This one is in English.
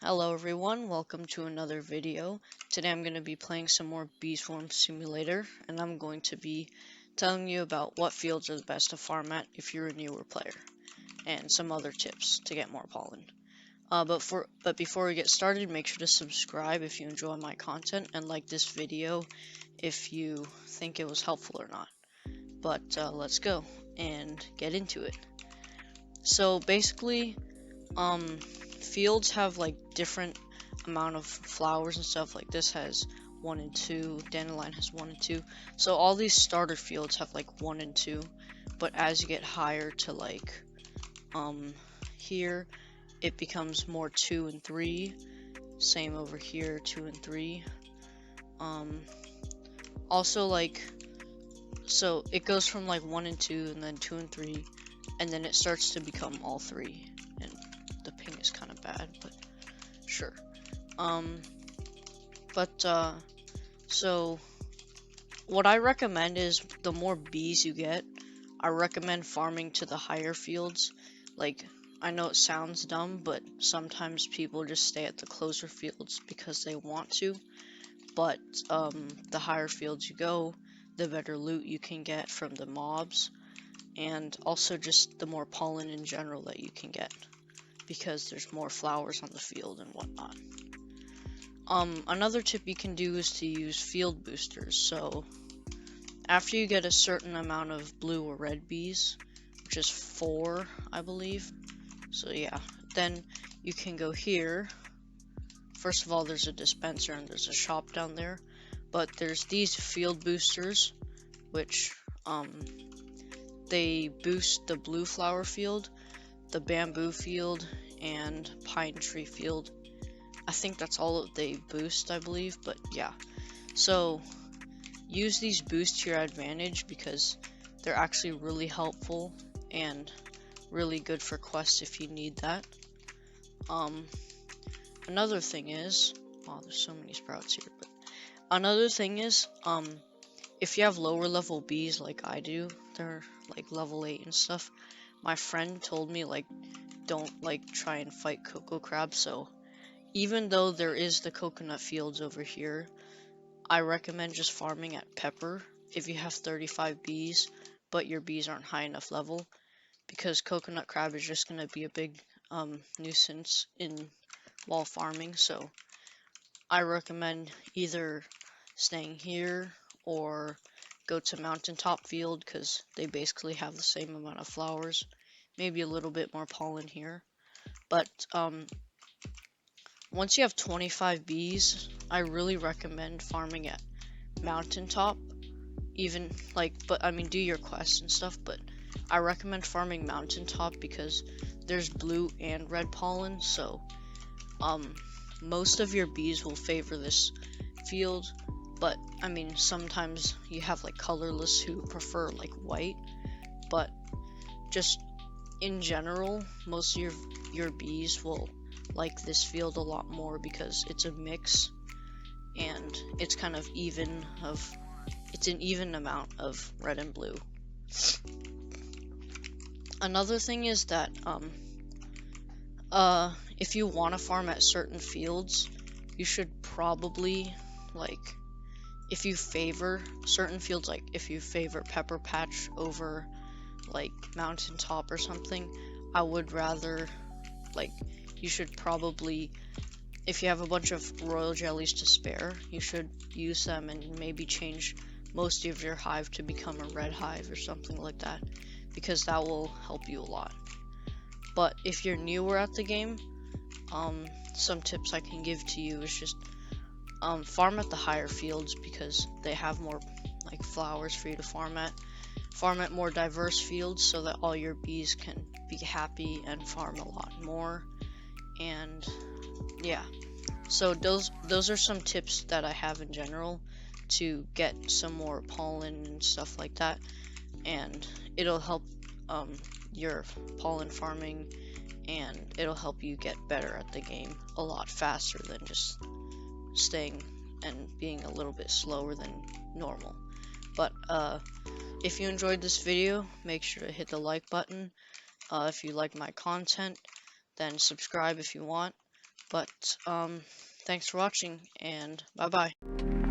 Hello everyone, welcome to another video. Today I'm going to be playing some more Bee Swarm Simulator, and I'm going to be telling you about what fields are the best to farm at if you're a newer player, and some other tips to get more pollen. But before we get started, make sure to subscribe if you enjoy my content, and like this video if you think it was helpful or not. But let's go and get into it. So basically, fields have like different amount of flowers and stuff. Like this has 1 and 2, dandelion has 1 and 2, so all these starter fields have like 1 and 2, but as you get higher to like here, it becomes more 2 and 3. Same over here, 2 and 3. Also, like, so it goes from like 1 and 2 and then 2 and 3, and then it starts to become all 3. And the ping is kind of bad, but sure. So what I recommend is the more bees you get, I recommend farming to the higher fields. Like, I know it sounds dumb, but sometimes people just stay at the closer fields because they want to. But the higher fields you go, the better loot you can get from the mobs, and also just the more pollen in general that you can get, because there's more flowers on the field and whatnot. Another tip you can do is to use field boosters. So after you get a certain amount of blue or red bees, which is 4, I believe. So yeah, then you can go here. First of all, there's a dispenser and there's a shop down there, but there's these field boosters, which they boost the blue flower field, the bamboo field, and pine tree field. I think that's all they boost, I believe, but yeah. So use these boosts to your advantage because they're actually really helpful and really good for quests if you need that. Another thing is, wow, there's so many sprouts here, but another thing is, if you have lower level bees like I do, they're like level 8 and stuff, my friend told me like don't like try and fight cocoa crabs. So even though there is the coconut fields over here, I recommend just farming at pepper if you have 35 bees, but your bees aren't high enough level, because coconut crab is just going to be a big nuisance while farming. So I recommend either staying here or go to mountaintop field, because they basically have the same amount of flowers, maybe a little bit more pollen here. But once you have 25 bees, I really recommend farming at mountaintop. Even like, but I mean, do your quests and stuff, but I recommend farming mountaintop because there's blue and red pollen. So most of your bees will favor this field, but I mean, sometimes you have like colorless who prefer like white, but just in general, most of your bees will like this field a lot more because it's a mix and it's kind of it's an even amount of red and blue. Another thing is that if you want to farm at certain fields, you should probably, like, if you favor certain fields, like if you favor Pepper Patch over like Mountaintop or something, I would rather, like, you should probably, if you have a bunch of royal jellies to spare, you should use them and maybe change most of your hive to become a red hive or something like that, because that will help you a lot. But if you're newer at the game, some tips I can give to you is just farm at the higher fields because they have more like flowers for you to farm at. Farm at more diverse fields so that all your bees can be happy and farm a lot more. And yeah, so those are some tips that I have in general to get some more pollen and stuff like that, and it'll help your pollen farming, and it'll help you get better at the game a lot faster than just staying and being a little bit slower than normal. But if you enjoyed this video, make sure to hit the like button. If you like my content, then subscribe if you want. But thanks for watching, and bye bye.